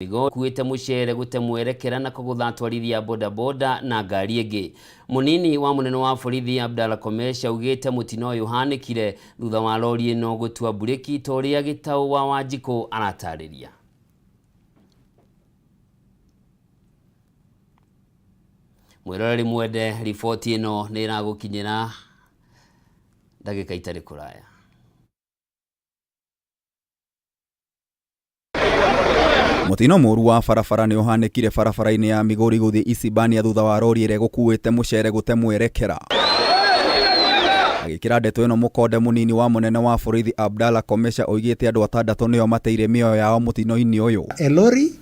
Migo kuite mushere gutemwerekera na kuguthatwarithia boda boda na ngari ingi. Munini wa munene wa borithi Abdallah Komesha ugite mutino yuhanikire thutha wa lori ino gutua bureki toria gitau wa Wanjiko aratariria. Mwiroreri mwende riboti ino ni iragukinyira ndagika itari kuraya. Mutino muru wa barabara ni uhanikire barabara-ini ya Migori guthi Isibania thutha wa lori ire gukuite mucere gutemwerekera. Agikira ndeto ino mukonde munini wa munene wa borithi Abdallah Komesha oigite andu 6 nio mateire mioyo yao mutino-ini uyu. A lorry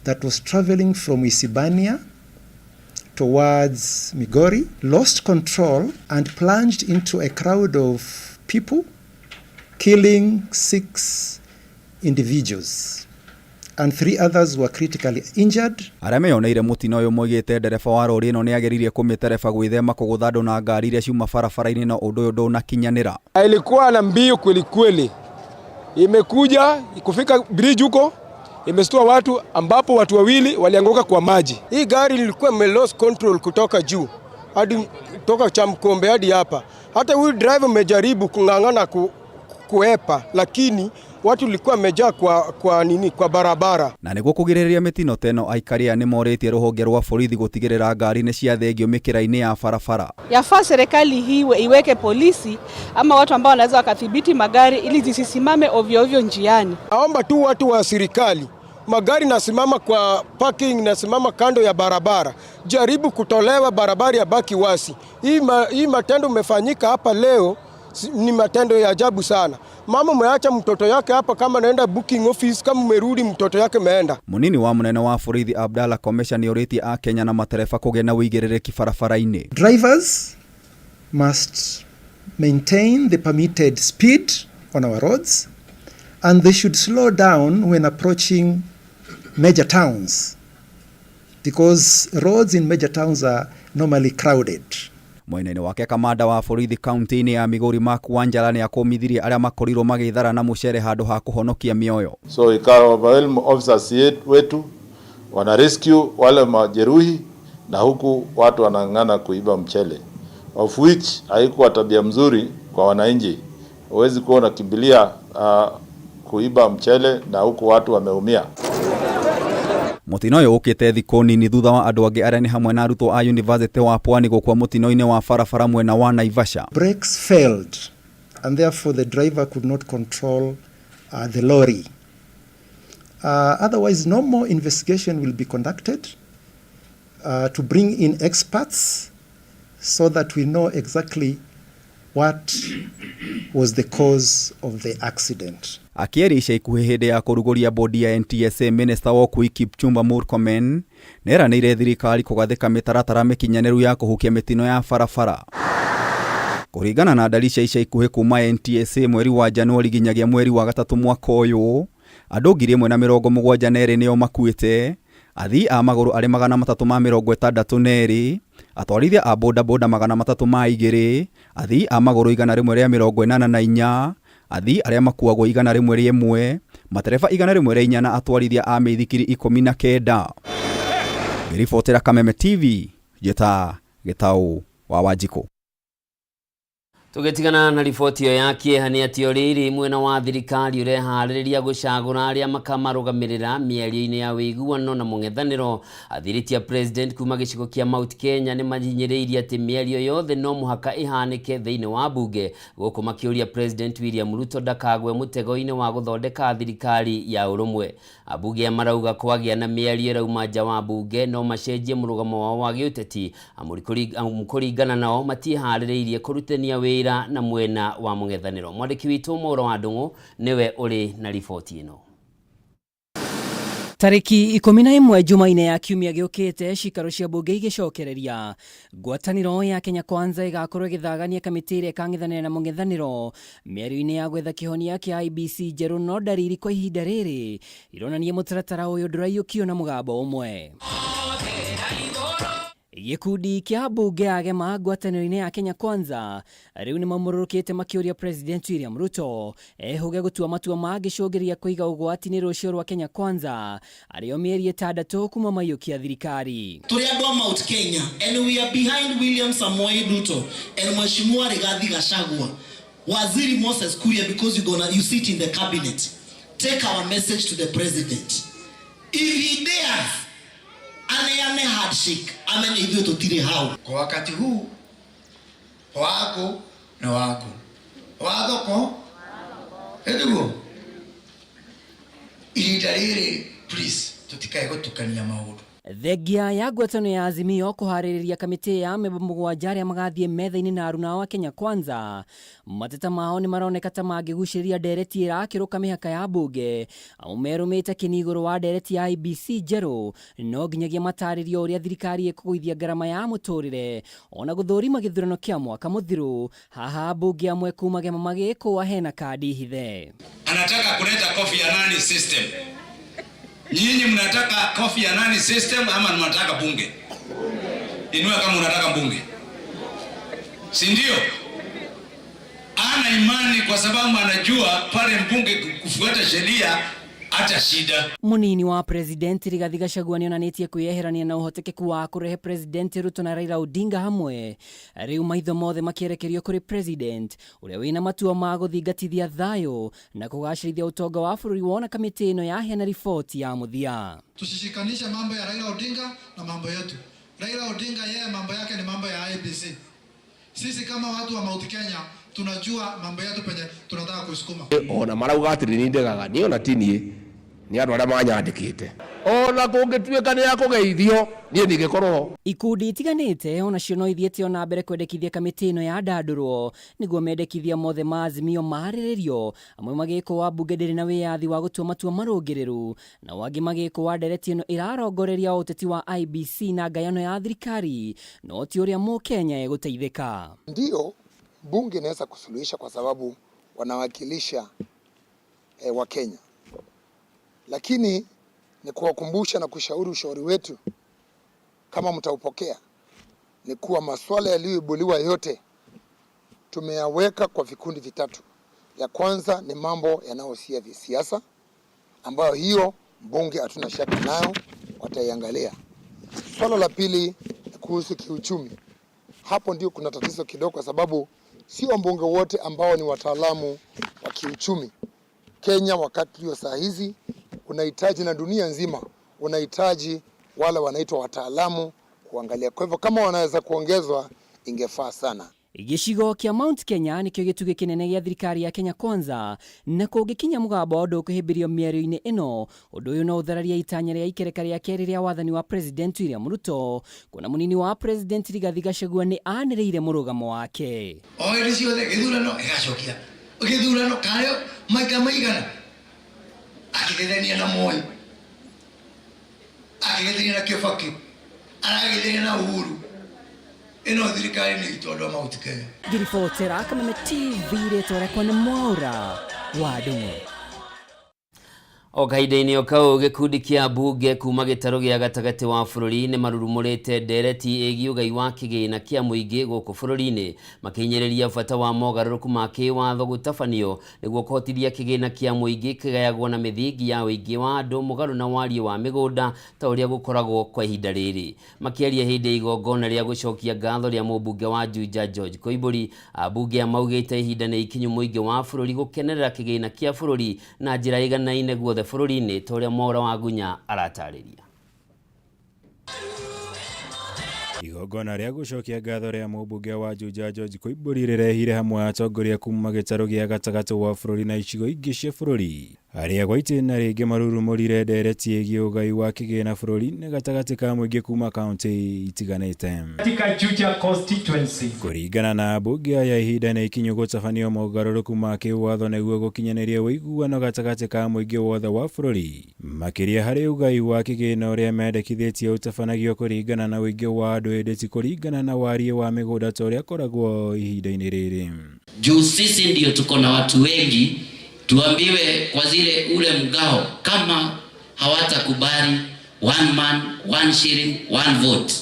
that was traveling from Isibania towards Migori lost control and plunged into a crowd of people, killing 6 individuals. And 3 others were critically injured. Arame yoneire mutino uyu moigite ndereba wa lori ino ni ageririe kumitereba gwithema kugutha andu na ngari iria ciuma barabara-ini no undu uyu ndunakinyanira. Ilikuwa na mbio kweli kweli. Imekuja kufika bridge huko imestua watu ambapo watu wawili walianguka kwa maji. Hii gari ilikuwa lost control kutoka juu hadi toka Chamkombe hadi hapa. Hata huyu driver amejaribu kungangana kuepa lakini watu likuwa mejaa kwa barabara. Na niguo kugiriria mitino teno aikaria ni moretie ruhonge rwa borithi gutigirira ngari ni ciathengio mikira-ini ya barabara. Yafaa serikali hii iweke polisi ama watu ambao wanaweza wakathibiti magari ili zisisimame ovyo ovyo njiani. Naomba tu watu wa serikali, magari nasimama kwa parking, nasimama kando ya barabara, jaribu kutolewa barabara ya baki wasi. Hii matendo umefanyika hapa leo ni matendo ya ajabu sana. Mama umeacha mtoto yake hapa kama naenda booking office, kama umerudi mtoto yake meenda. Munini wa munene wa borithi Abdallah Komesha ni oriti a Kenya na matereba kugena wigirereki barabara-ini. Drivers must maintain the permitted speed on our roads and they should slow down when approaching major towns because roads in major towns are normally crowded. Mwena-ini wake kamanda wa borithi kaunti-ini ya Migori Mark Wanjala ni akomithirie aria makorirwo magithara na mucere handu ha kuhonokia mioyo. So ikawa overwhelm officers wetu wana rescue wale majeruhi na huku watu wanang'ana kuiba mchele, of which haikuwa tabia mzuri kwa wananchi. Huwezi kuona kimbilia kuiba mchele na huku watu wameumia. Mutino uyu ukite thiku nini thutha wa andu angi aria ni hamwe na arutwo a University wa Pwani gukwa mutino-ini wa barabara mwena wa Naivasha. Brakes failed and therefore the driver could not control the lorry. Otherwise no more investigation will be conducted to bring in experts so that we know exactly what was the cause of the accident. Akierisha ikuhi hindi ya kuruguria bodi ya NTSA, Minister wa Ukui Kipchumba Murkomen neranire thirikari kugathika mitaratara mikinyaneru ya kuhukia mitino ya barabara. Kuringana na ndari cia ikuhi kuma NTSA mweri wa Januari ginyagia mweri wa gatatu mwaka uyu, andu 172 nio makuite, athii a maguru ari 362, atwarithia a boda boda 302, athii a maguru 184, athii aria makuagwo 101, matereba 104 na atwarithia a mithikiri 19. Ngiribotera Kameme TV, Jeta Gitau wa Wanjiko. Tugetigana na riboti yo yake hani atio riri mwena wa thirikari urehaririria gucagura aria makamarugamirira miario-ini ya wiguano na mung'ethaniro. Athiritia president kuma gicigo kia Mount Kenya ni mahinyiriirie ati miario yothe no muhaka ihanike thiini wa bunge, guku makiuria President William Ruto ndakagwe mutego-ini wa guthondeka thirikari ya urumwe. Abunge marauga kwagia na miario irauma nja wa bunge no macenjie murugamo wao wa giuteti, amurikuringana nao matihaririirie kurutania wira na mwena wa mung'ethaniro. Mwandiki witu Mohoro wa Ndung'u niwe uri na riboti ino. Tariki 11 Jumaine ya kiumia giukite cikaro cia bunge igicokereria ngwataniro ya Kenya Kwanza igakorwo githagania kamiti ire kang'ethanira na mung'ethaniro miario-ini ya gwetha kihonia kia IBC njeru no ndariri kwa ihinda riri ironania mutaratara uyu nduraiyukio na mugambo umwe. Gikundi kia bunge agema ngwatanĩro-inĩ ya Kenya Kwanza rĩu nĩ mamũrũrũkĩte makĩũria President William Ruto ehuge gũtua matua mangĩcũngĩrĩria kũiga ũgwati-inĩ rũciũ rwa Kenya Kwanza arĩo mĩeri 6 kuma maiyũkia thirikari. Tũrĩ andũ a Mount Kenya and we are behind William Samoei Ruto and Mheshimiwa Rigathi Gachagua, Waziri Moses Kuria, because you sit in the cabinet. Take our message to the president. If he dares ane handshake amene hivyo tutire hao kwa wakati huu wako na wako wadoko edugo itarire please tutikae gutukania maundu. Thengia ya ngwatanĩro ya Azimio kũharĩrĩria kamĩtĩ ya amemba mũgwanja arĩa magathiĩ metha-inĩ na aruna wa Kenya Kwanza, mateta mao nĩ maroneka ta mangĩgucĩrĩria ndereti ĩrakĩrũka mĩhaka ya mbunge au merũmĩte kĩnigũrũ wa ndereti ya IBC njerũ, no nginyagia matarĩrio ũrĩa thirikari ĩkũgũithia ngarama ya mũtũrĩre ona gũthũrima gĩthurano kĩa mwaka mũthiru. Haha mbunge amwe kuma Gema magĩkũa hena kadi hithe. Anataka kuleta Kofi Annan system. Nyinyi mnataka Kofi Annan system ama mnataka bunge? Inua kama unataka bunge. Si ndio? Ana imani kwa sababu anajua pale mbunge kufuata sheria hata shida. Munini wa President Rigathi Gachagua nĩonanĩtie kwĩyeherania na ũhotekeku wa kũrehe President Ruto na Raila Odinga hamwe. Rĩu maitho mothe makĩerekerio kũrĩ President ũrĩa wĩna matua ma gũthingatithia thayũ na kũgacĩrithia ũtonga wa bũrũri wona kamĩtĩ ĩno yaheana riboti ya mũthia. Tusishikanishe mambo ya Raila Odinga na mambo yetu. Raila Odinga yeye mambo yake ni mambo ya IBC. Sisi kama watu wa Mount Kenya tunajua mambo yetu penye tunataka kusukuma. Ona marauga atiri ni ndegaga ni ona tinie ni andu aria manyandikite ona kungituika ni yakugeithio ni ngikorwo. Ikundi itiganĩte ona cio no ithiĩte ona mbere kwendekithia kamĩtĩ ĩno ya ndandũrwo nĩguo mendekithia mothe ma Azimio marĩrĩrio, amwe magĩkwo wa mbunge ndĩrĩ na wĩyathi wa gũtua matua marũngĩrĩru na wangĩ magĩkwo wa ndereti ĩno ĩrarongoreria ũteti wa IBC na ngayano ya thirikari no ti ũrĩa Mũkenya egũteithĩka. Ndio bunge inaweza kusuluhisha kwa sababu wanawakilisha wa Kenya, lakini ni kuwakumbusha na kushauri ushauri wetu kama mtaupokea ni kuwa masuala yaliyoibuliwa yote tumeyaweka kwa vikundi vitatu. Ya kwanza ni mambo yanayohusia siasa ambayo hiyo bunge hatuna shaka nayo wataiangalia. Swala la pili ni kuhusu kiuchumi. Hapo ndio kuna tatizo kidogo kwa sababu sio wabunge wote ambao ni wataalamu wa kiuchumi. Kenya wakati hiyo saa hizi unahitaji na dunia nzima unahitaji wale wanaitwa wataalamu kuangalia. Kwa hivyo kama wanaweza kuongezwa ingefaa sana. Gĩcigo kĩa Mount Kenya nĩkĩo gĩtugĩ kĩnene gĩa thirikari ya Kenya Kwanza na kũngĩkinya mũgambo ũndũ ũkũhĩmbĩrio mĩario-inĩ ĩno, ũndũ ũyũ no ũthararia itanya rĩa ikereka rĩa kerĩ rĩa wathani wa President William Ruto, kuona mũnini wa President Rigathi Gachagua nĩ anĩrĩire mũrũgamo wake. Oĩ ciothe gĩthurano ĩgacokia gĩthurano karĩo maita maigana akĩgethania na Moi, akĩgethania na Kibaki, aragethania na Uhuru. Ino thirikari ni itondo Mount Kenya. Ngiribotera Kameme TV rĩtwa rĩakwa nĩ Mwaura wa Ndũng'ũ. O kahinda-inĩ o kau gĩkundi kĩa mbunge kuma gĩtarũ gĩa gatagatĩ wa bũrũri nĩ marurumũrĩte ndereti ĩgiĩ ũgai wa kĩgĩna kĩa mũingĩ gũkũ bũrũri-inĩ, makĩhinyĩrĩria bata wa mogarũrũku ma kĩwatho gũtabanio nĩguo kũhotithia kĩgĩna kĩa mũingĩ kĩgayagwo na mĩthingi ya ũingĩ wa andũ mũgarũ na wariĩ wa mĩgũnda ta ũrĩa gũkoragwo kwa ihinda rĩrĩ. Makĩaria hĩndĩ ya igongona rĩa gũcokia ngatho rĩa mũmbunge wa Juja George Koimbũri, ambunge amaugĩte ihinda nĩ ikinyu mũingĩ wa bũrũri gũkenerera kĩgĩna kĩa bũrũri na njĩra iganaine guothe bũrũri-inĩ ta ũrĩa Mwaura wa Ngunya aratarĩria. Igongona rĩa gũcokia ngatho rĩa mũmbunge wa Juja George Koimbũri rĩrehire hamwe atongoria kuma gĩtarũ gĩa gatagatĩ wa bũrũri na icigo ingĩ cia bũrũri, arĩa kwa itĩna rĩngĩ marurumũrire ndereti ĩgiĩ ũgai wa kĩgĩna bũrũri-inĩ gatagatĩ ka mũingĩ kuma kaunti itiganĩte. Katika Juja constituency, kũringana na mbunge aya ihinda nĩ ikinyu gũtabanio mogarũrũku ma kĩwatho nĩguo gũkinyanĩria ũiguano gatagatĩ ka mũingĩ wothe wa bũrũri, makĩria harĩ ũgai wa kĩgĩna ũrĩa mendekithĩtie ũtabanagio kũringana na ũingĩ wa andũ ĩndĩ ti kũringana na wariĩ wa mĩgũnda ta ũrĩa koragwo ihinda-inĩ rĩrĩ. Juu sisi ndio tuko na watu wengi, tuambiwe kwa zile ule mgao kama hawatakubali one man, one shilling, one vote,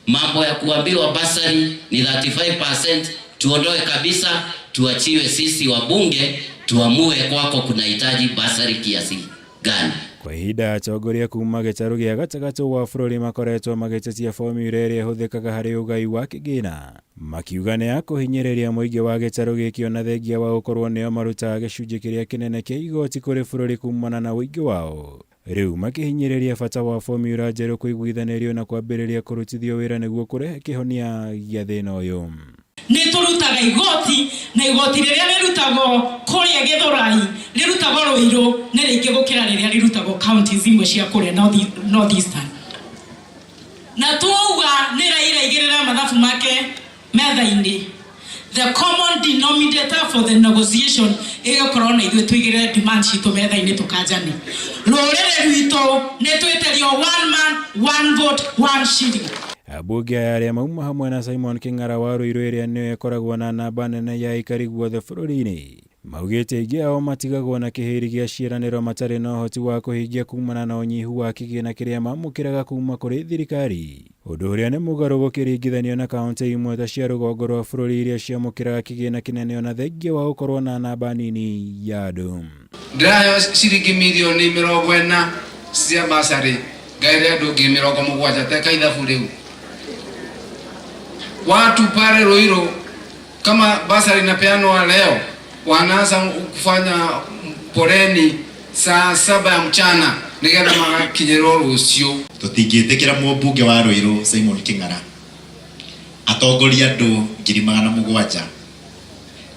Mambo ya kuambiwa basari ni 35%, tuondoe kabisa, tuachiwe sisi wabunge tuamue kwako kunahitaji basari kiasi gani. Kwa ihinda atongoria kuma gĩtarũ gĩa gatagatĩ wa bũrũri makoretwo magĩtetia formula ĩrĩa ĩhũthĩkaga harĩ ũgai wa kĩgĩna, makiuga nĩ ya kũhinyĩrĩria mũingĩ wa gĩtarũ gĩkĩ ona thengia wa gũkorwo nĩo marutaga gĩcunjĩ kĩrĩa kĩnene kĩa igoti kũrĩ bũrũri kumana na ũingĩ wao. Rĩu makĩhinyĩrĩria bata wa formula njerũ kũiguithanĩrio na kwambĩrĩria kũrutithio wĩra nĩguo kũrehe kĩhonia gĩa thĩna ũyũ. Nĩ tũrutaga igoti, na igoti rĩrĩa rĩrutagwo kũrĩa Gĩthũrai rĩrutagwo Rũirũ nĩ rĩingĩ gũkĩra rĩrĩa rĩrutagwo counties imwe cia kũrĩa North Eastern. Na tuuga nĩ Raila igĩrĩra mathabu make metha-inĩ. The common denominator for the negotiation ĩgũkorwo na ithuĩ tuigĩrĩre demand citũ metha-inĩ tũkanjane. Rũrĩrĩ rwitũ nĩ twĩtĩrio one man, one vote, one shilling. Abunge arĩa mauma hamwe na Simon Kĩng'ara wa Rũirũ ĩrĩa nĩyo ĩkoragwo na namba nene ya aikari guothe bũrũri-inĩ, maugĩte aingĩ ao matigagwo na kĩhĩri gĩa ciĩranĩro matarĩ na ũhoti wa kũhingia kumana na ũnyihu wa kĩgĩna kĩrĩa mamũkĩraga kuma kũrĩ thirikari, ũndũ ũrĩa nĩ mũgarũ gũkĩringithanio na kaunti imwe ta cia rũgongo rwa bũrũri iria ciamũkĩraga kĩgĩna kĩnene ona thengia wa gũkorwo na namba nini ya andũ. Ndĩraheyo ciringi mirioni 40 cia basarĩ, ngaire andũ 70,000 teka ithabu rĩu. Watu pale Rũirũ kama basari inapeanwa leo wanaanza kufanya poleni saa 7 ya mchana nigetha magakinyĩrwo rũciũ. Tũtingĩtĩkĩra mũmbunge wa Rũirũ Simon Kĩng'ara atongoria andũ 700,000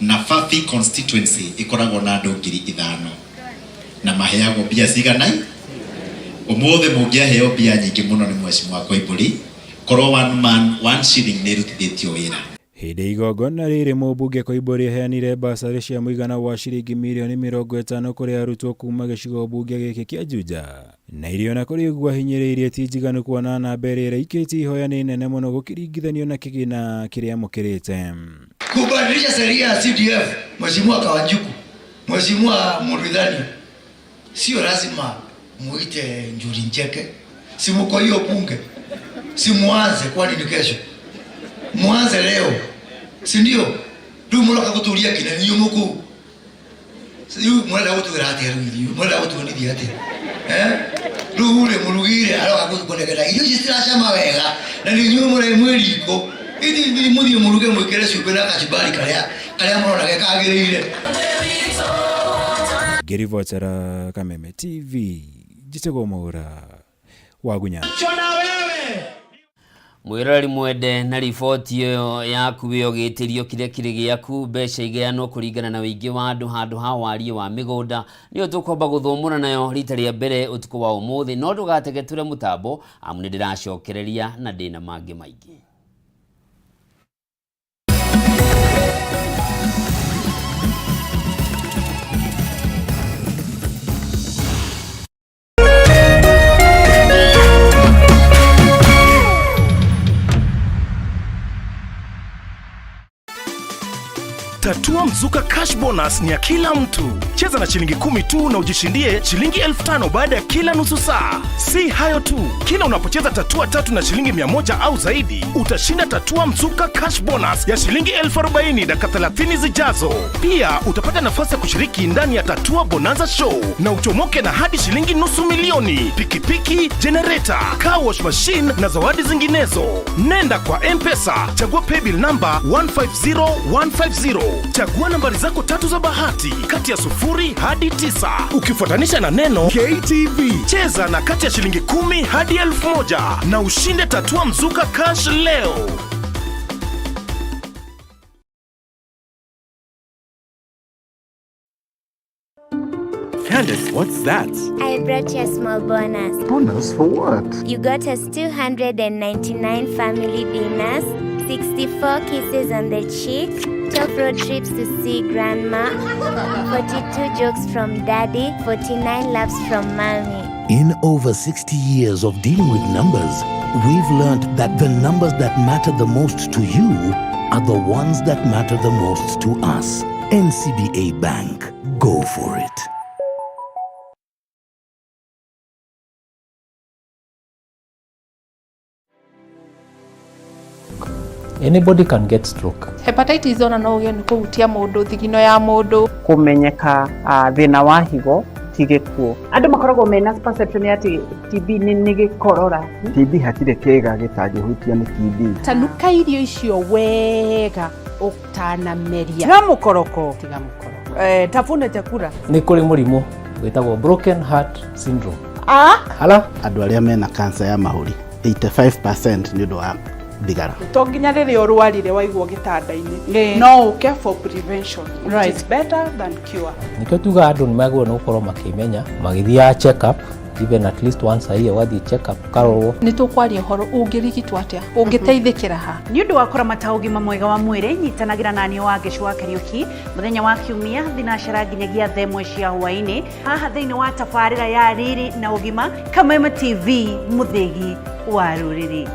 na Fathi constituency ikoragwo na andũ 5,000 na maheagwo mbia cigana. Ũmũthĩ mũngĩaheo mbia nyingĩ mũno nĩ Mheshimiwa Koimbũri, korwo one man one shilling nĩ rutithĩtio wĩra. Hĩndĩ igongona rĩrĩ mũmbunge Koimbũri aheanire basarĩ cia mũigana wa ciringi mirioni 50 kũrĩ arutwo kuma gĩcigo mbunge gĩkĩ kĩa Juja, na irio na kũrĩ ũguo ahinyĩrĩirie ti njiganu kuona namba ĩrĩa ĩikĩtie ihoya nĩ nene mũno gũkĩringithanio na kĩgĩna kĩrĩa amũkĩrĩte. Kubadilisha sheria ya CDF, Mheshimiwa Kawanjuku, Mheshimiwa Murithani, sio lazima muite Njuri Ncheke, si mko hiyo bunge, si muanze kwani ni kesho, muanze leo, si ndio? Ndio mloka kutulia kina niyo muku, sio mwana wote werate hiyo, mwana wote wani ate, ndio ule mulugire aloka kukonekera hiyo jisira shama wega na ni nyumo mure mweriko idi ndi mudi muluge mwekere supera kachibali kalya mwana gekagirire. Gerivotera Kameme TV Jitego Mohoro Wagunya. Mwirori mwende na riboti iyo yaku wĩogĩtĩrio kĩrĩa kĩrĩ gĩaku mbeca igeanwo kũringana na wĩingĩ wa andũ handũ ha wariĩ wa mĩgũnda nĩyo tũkwamba gũthũmũra nayo rita rĩa mbere ũtukũ wa ũmũthĩ, no ndũgatege tũre mũtambo amu nĩ ndĩracokereria na ndĩna mangĩ maingĩ. Tatua Mzuka Cash Bonus ni ya kila mtu. Cheza na shilingi 10 tu na ujishindie shilingi 5,000 baada ya kila nusu saa. Si hayo tu, kila unapocheza tatua 3 na shilingi 100 au zaidi, utashinda Tatua Mzuka Cash Bonus ya shilingi 40,000 dakika 30 zijazo. Pia utapata nafasi ya kushiriki ndani ya Tatua Bonanza Show na uchomoke na hadi shilingi $200,000, pikipiki, generator, car wash machine na zawadi zinginezo. Nenda kwa M-Pesa, chagua paybill number 150150. Chagua nambari zako 3 za bahati kati ya 0 hadi 9 ukifuatanisha na neno KTV. Cheza na kati ya shilingi 10 hadi 1,000 na ushinde Tatua Mzuka Cash leo. Candace, what's that? I brought you a small bonus. Bonus for what? You got us 299 family dinners, 64 kisses on the cheek, 12 road trips to see grandma, 42 jokes from daddy, 49 laughs from mommy. In over 60 years of dealing with numbers, we've learned that the numbers that matter the most to you are the ones that matter the most to us. NCBA Bank. Go for it. Anybody can get stroke. Hepatitis ona no ũgĩe nĩ kũhutia mũndũ, thigino ya mũndũ. Kũmenyeka thĩna wa higo ti gĩkuũ. Andũ makoragwo mena perception ya atĩ TB nĩ gĩkorora. TB hatirĩ kĩga gĩtangĩhutia nĩ TB. Tanuka irio icio wega ũtanameria. Tiga mũkoroko. Tafuna chakula. Nĩ kũrĩ mũrimũ wĩtagwo broken heart syndrome. Hala, andũ arĩa mena kansa ya mahũri 85% nĩ ũndũ wa thigara. To nginya rĩrĩa ũrwarire waigwo gĩtanda-inĩ. No ũke for prevention. It is better than cure. Nĩkĩo tuga andũ nĩ magĩrĩirwo nĩ gũkorwo makĩmenya magĩthiaga check up even at least once a year wathiĩ check up karorwo. Nĩ tũkwaria ũhoro ũngĩrigitwo atĩa, ũngĩteithĩkĩra ha. Nĩ ũndũ wa kũramata ũgima mwega wa mwĩrĩ, nyitanagĩra na niĩ wa Gĩcũa Kariũki mũthenya wa Kiumia thinacara nginyagia 1 cia hwaĩ-inĩ haha thĩinĩ wa tabarĩra ya Riri na Ũgima Kameme TV, mũthĩgi wa rũrĩrĩ.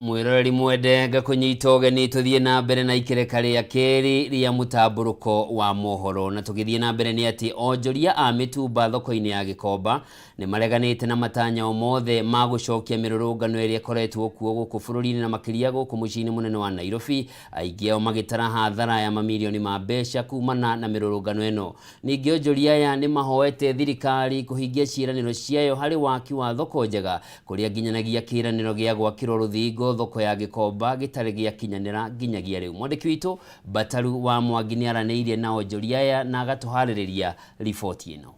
Mwiroreri mwendenga kunyita ũgeni tuthie na mbere na ikereka rĩa keri ria Mutamburuko wa Mohoro, na tugithie na mbere ni ati onjoria a mitumba thoko-ini ya Gikomba ni mareganite na matanya omothe ma gucokia mirurungano ĩrĩa koretwo kuo guku bũrũri-inĩ na makiria guku muciĩ-inĩ munene wa Nairobi, aingĩ ao magitara hathara ya mamilioni ma mbeca kumana na mirurungano ĩno. Ningĩ onjoria aya ni mahoete thirikari kuhingia ciĩranĩro ciayo harĩ waki wa thoko njega, kuria nginyanagia kĩĩranĩro gĩa gwakĩrwo rũthingo thoko ya Gikomba gĩtarĩ gĩakinyanĩra nginyagia rĩu. Mwandĩki witũ Bataru wa Mwangi nĩ aranĩirie na onjoria aya na agatuharĩrĩria riboti ĩno.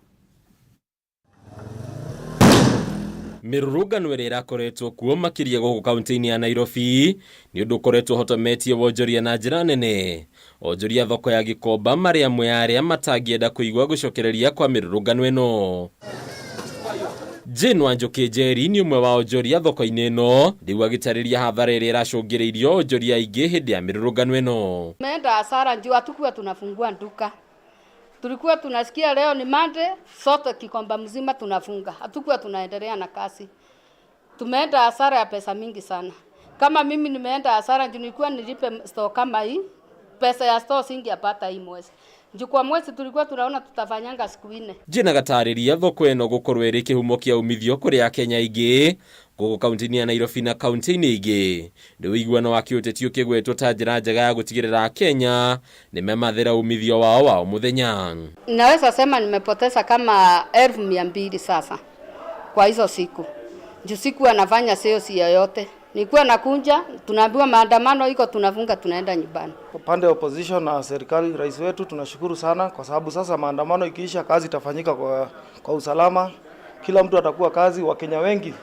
Mirurungano ĩrĩa ĩrakoretwo kuo makiria gũkũ kaunti-inĩ ya Nairobi nĩ ũndũ ũkoretwo hotometie wonjoria na njĩra nene. Onjoria thoko ya Gikomba marĩ amwe arĩa matangĩenda kũigua gũcokereria kwa mirurungano ĩno. Jane Wanjoki Njeri ni umwe wa onjoria thoko-inĩ ĩno, rĩu agĩtarĩria hathara ĩrĩa ĩracũngĩrĩirio onjoria aingĩ hĩndĩ ya mirurungano ĩno. Tumeenda hasara juu hatukuwa tunafungua duka. Tulikuwa tunasikia leo ni Monday, sote Gikomba mzima tunafunga. Hatukuwa tunaendelea na kazi. Tumeenda hasara ya pesa mingi sana. Kama mimi nimeenda hasara juu nilikuwa nilipe store kama hii, pesa ya store singepata hii mwezi. Juu kwa mwezi tulikuwa tunaona tutafanyanga siku 4. Jina gatarĩria thoko ĩno gũkorwo ĩrĩ kĩhumo kĩa umithio kũrĩ Akenya aingĩ gũkũ kaunti-inĩ ya Nairobi na kaunti-inĩ ingĩ. Rĩu ũiguano wa kĩũteti ũkĩgwetwo ta njĩra njega ya gũtigĩrĩra Akenya nĩmemathĩra umithio wao wa mũthenya. Naweza sema nimepoteza kama 1200 sasa kwa hizo siku. Juu siku anafanya sales yoyote. Nilikuwa nakunja, tunaambiwa maandamano iko, tunafunga, tunaenda nyumbani. Upande wa opposition na serikali, rais wetu tunashukuru sana kwa sababu sasa maandamano ikiisha kazi itafanyika kwa usalama. Kila mtu atakuwa kazi, Wakenya wengi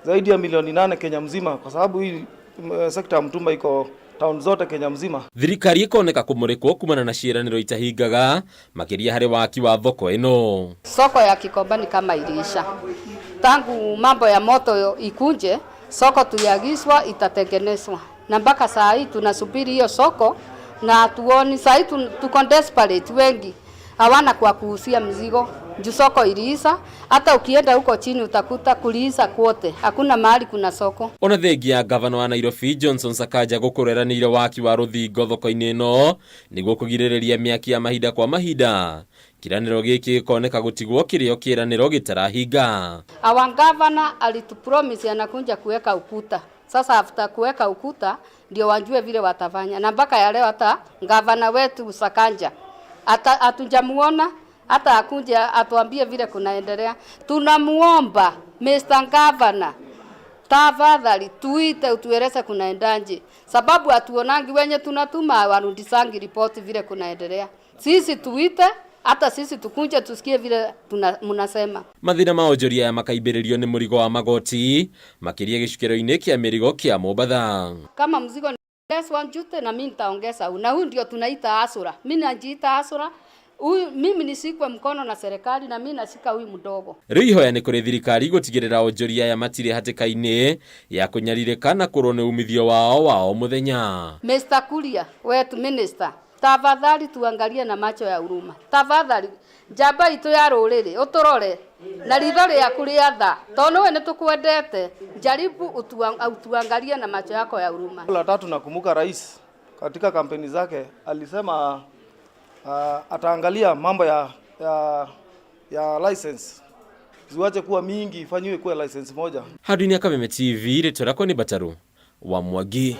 zaidi ya milioni 8 Kenya mzima, kwa sababu hii sekta ya mtumba iko town zote Kenya mzima. Thirikari ikoneka kũmũrĩkwo kumana na ciĩranĩro itahingaga makiria harĩ waki wa thoko ĩno. Soko ya Gikomba ni kama iliisha. Tangu mambo ya moto ikunje, soko tuliagizwa itatengenezwa. Na mpaka saa hii tunasubiri hiyo soko na tuoni saa hii tuko desperate wengi. Hawana kwa kuhusia mzigo. Juu soko iliisha, hata ukienda huko chini utakuta kuliisha kwote. Hakuna mahali kuna soko. Ona thengia gavana wa Nairobi Johnson Sakaja gũkũreranĩire waki wa rũthingo thoko-inĩ ĩno nĩguo kũgirĩrĩria mĩaki ya mahinda kwa mahinda. Kĩranĩro gĩkĩ gĩkoneka gũtigwo kĩrĩo kĩranĩro gĩtarahinga. Our governor alitupromise anakuja kuweka ukuta. Sasa after kuweka ukuta ndio wajue vile watafanya. Na mpaka ya leo hata governor wetu Sakanja hatujamuona, hata akuja atuambie vile kunaendelea. Tunamuomba Mr. Governor, tafadhali tuite utueleze kunaendaje, sababu hatuonangi wenye tunatuma warudishangi ripoti vile kunaendelea. Sisi tuite, hata sisi tukunje tusikie vile mnasema. Mathina ma onjoria ya makaibĩrĩrio nĩ mũrigo wa magoti makiria gĩcukĩro-inĩ kĩa mĩrigo kĩa Mombatha. Kama mzigo ni njute na mimi nitaongeza, na huu ndio tunaita asura. Mimi najiita asura. Mimi nisikwe mkono na serikali na mimi nasika huyu mdogo. Rĩu ihoya nĩ kũrĩ thirikari gũtigĩrĩra onjoria ya matirĩ hatĩka-inĩ ya kũnyarirĩka na kũrwo nĩ umithio wao mũthenya. Mr. Kuria wetu minister tafadhali tuangalie na macho ya huruma. Tafadhali njamba itu ya ruriri uturore na ritho ya kuria tha tono we nitukwendete jaribu utuangalie na macho yako ya huruma. La tatu, nakumbuka rais katika kampeni zake alisema ataangalia mambo ya license ziwache kuwa mingi, ifanywe kuwa license moja. Hadini Kameme TV ritorako ni Bataru wa Mwagi.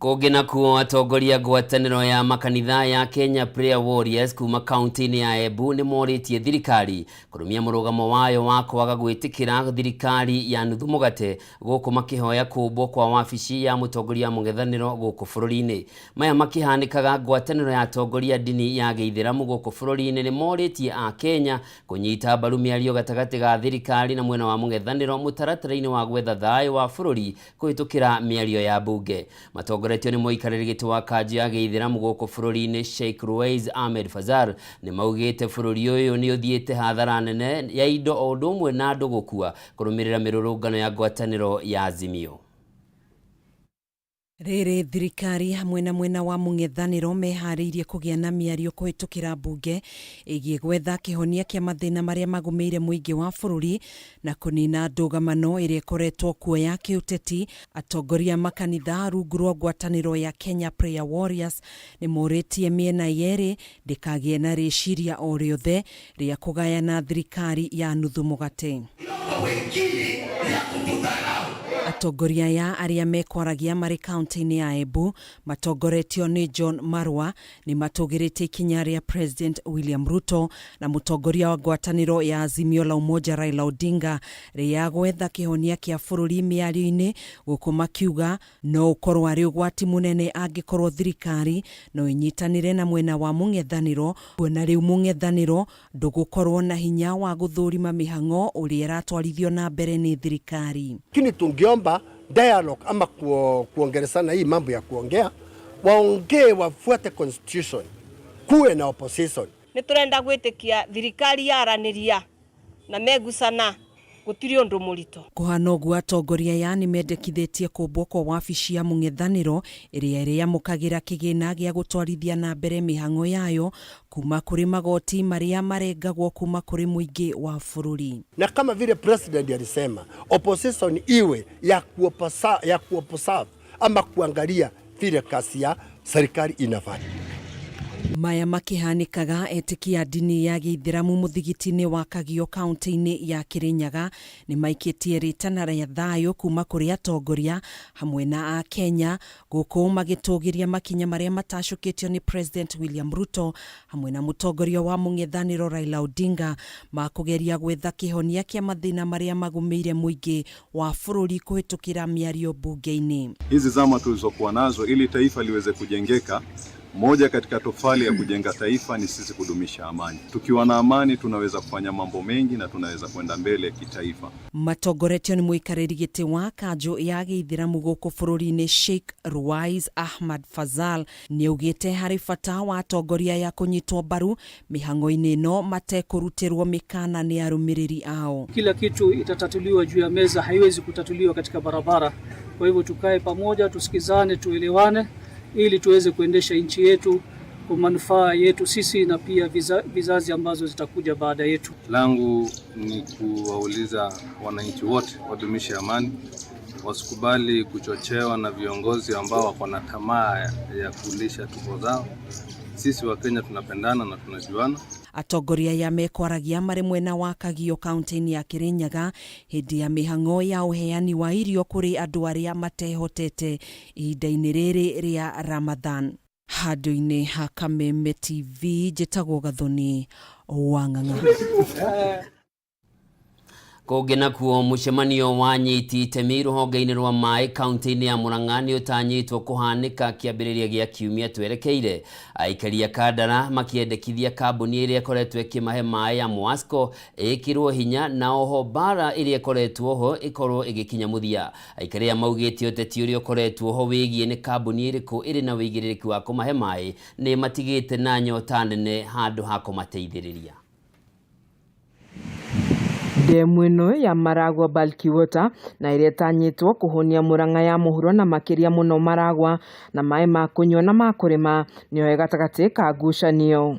Kũngĩ kuo atongoria ngwatanĩro ya makanitha ya Kenya Prayer Warriors kuma kaunti-inĩ ya Embu nĩ morĩtie thirikari kũrũmia mũrũgamo wayo wa kwaga gwĩtĩkĩra thirikari ya nuthu mũgate gũkũ makĩhoya kũmbwo kwa wabici ya mũtongoria mũng'ethanĩro gũkũ bũrũri-inĩ. Maya makĩhanĩkaga ngwatanĩro ya atongoria ndini ya Gĩithĩramu gũkũ bũrũri-inĩ nĩ morĩtie a Kenya kũnyita mbaru mĩario gatagatĩ ga thirikari na mwena wa mũng'ethanĩro mũtaratara-inĩ wa gwetha thayũ wa bũrũri kũhĩtũkĩra mĩario ya bunge. Matongoretio nĩ mũikarĩri gĩtĩ wa kanjũ ya Gĩithĩramu gũkũ bũrũri-inĩ Sheikh Ruwais Ahmed Fazal nĩ maugĩte bũrũri ũyũ nĩ ũthiĩte hathara nene ya indo o ũndũ ũmwe na andũ gũkua kũrũmĩrĩra mĩrũrũngano ya ngwatanĩro ya Azimio. Rĩrĩ thirikari hamwe na mwena wa mũng'ethanĩro meharĩirie kũgĩa na mĩario kũhĩtũkĩra mbunge ĩgiĩ gwetha kĩhonia kĩa mathĩna marĩa magũmĩire mũingĩ wa bũrũri na kũnina ndũgamano ĩrĩa ĩkoretwo kuo ya kĩũteti. Atongoria makanitha rungu rwa ngwatanĩro ya Kenya Prayer Warriors nĩ morĩtie mĩena yerĩ ndĩkagĩe na rĩciria o rĩothe rĩa kũgayana thirikari ya nuthu mũgate. Atongoria ya arĩa mekwaragia marĩ kaunti-inĩ ya Embu matongoretio nĩ John Marwa nĩ matũgĩrĩte ikinya rĩa President William Ruto na mũtongoria wa ngwatanĩro ya Azimio la Umoja Raila Odinga rĩa gwetha kĩhonia kĩa bũrũri mĩario-inĩ gũkũ makiuga no ũkorwo arĩ ũgwati mũnene angĩkorwo thirikari no ĩnyitanĩre na mwena wa mũng'ethanĩro, kuona rĩu mũng'ethanĩro ndũgũkorwo na hinya wa gũthũrima mĩhang'o ũrĩa ĩratwarithio na mbere nĩ thirikari. Tungeomba dialogue ama kuongelesana hii mambo ya kuongea, waongee wafuate constitution, kuwe na opposition. Niturenda gwitikia thirikari yaraniria na megusana gutiri undu murito. Kuhana ũguo atongoria ya nĩ mendekithĩtie kũmbwo kwa wabici ya mũng'ethanĩro ĩrĩa ĩrĩamũkagĩra kĩgĩna gĩa gũtwarithia na mbere mĩhang'o yayo kuma kũrĩ magoti marĩa marengagwo kuma kũrĩ mũingĩ wa bũrũri. Na kama vile president alisema opposition iwe ya kuoposa ama kuangalia vile kasi ya serikali inafanya. Maya makĩhanĩkaga etĩkia ndini ya Gĩithĩramu mũthigiti-inĩ wa Kagio kaunti-inĩ ya Kirinyaga nĩ maikĩtie rĩtana rĩa thayũ kuma kũrĩ atongoria hamwe na a Kenya gũkũ magĩtũgĩria makinya marĩa matacũkĩtio nĩ President William Ruto hamwe na mũtongoria wa mũng'ethanĩro Raila Odinga makũgeria gwetha kĩhonia kĩa mathĩna marĩa magũmĩire mũingĩ wa bũrũri kũhĩtũkĩra mĩario bunge-inĩ. Hizi zama tulizokuwa nazo ili taifa liweze kujengeka, moja katika tofali ya kujenga taifa ni sisi kudumisha amani. Tukiwa na amani tunaweza kufanya mambo mengi na tunaweza kwenda mbele kitaifa. Matongoretio nĩ mũikarĩri gĩtĩ wa kanjũ ya Gĩithĩramu gũkũ bũrũri-inĩ Sheikh Ruwais Ahmed Fazal nĩ augĩte harĩ bata wa atongoria ya kũnyitwo mbaru mĩhang'o-inĩ ĩno matekũrutĩrwo mĩkana nĩ arũmĩrĩri ao. Kila kitu itatatuliwa juu ya meza, haiwezi kutatuliwa katika barabara. Kwa hivyo tukae pamoja, tusikizane, tuelewane ili tuweze kuendesha nchi yetu kwa manufaa yetu sisi na pia vizazi ambazo zitakuja baada yetu. Langu ni kuwauliza wananchi wote wadumishe amani, wasikubali kuchochewa na viongozi ambao wako na tamaa ya kulisha tumbo zao. Sisi wa Kenya tunapendana na tunajuana. Atongoria ya mekwaragia marĩ mwena wa Kagio kaunti-inĩ ya Kirinyaga hĩndĩ ya mĩhang'o ya ũheani wa irio kũrĩ andũ arĩa matehotete ihinda-inĩ rĩrĩ rĩa Ramadhan. Handũ-inĩ ha Kameme TV njĩtagwo Gathoni wa Ng'ang'a. Kũngĩ nakuo mũcemanio wa nyiti itemi rũhonge-inĩ rwa maĩ kaunti-inĩ ya Murang'a nĩ ũtanyĩtwo kũhanĩka kĩambĩrĩria gĩa kiumia twerekeire. Aikaria kandara makĩendekithia kambuni ĩrĩa ĩkoretwo ĩkĩmahe maĩ ya Mwasco ĩkĩrwo hinya na oho bara ĩrĩa ĩkoretwo ho ĩkorwo ĩgĩkinya mũthia. Aikaria maugĩte ũteti ũrĩa ũkoretwo ho wĩgiĩ nĩ kambuni ĩrĩkũ ĩrĩ na wĩigĩrĩrĩki wa kũmahe maĩ nĩ matigĩte na nyota nene handũ ha kũmateithĩrĩria. Ndemu ĩno ya Maragwa Bulk Water na ĩrĩa ĩtanyĩtwo kũhonia Murang'a ya mũhuro na makĩria mũno Maragwa na maĩ ma kũnyua na ma kũrĩma nĩyo gatagatĩ ka ngucanio.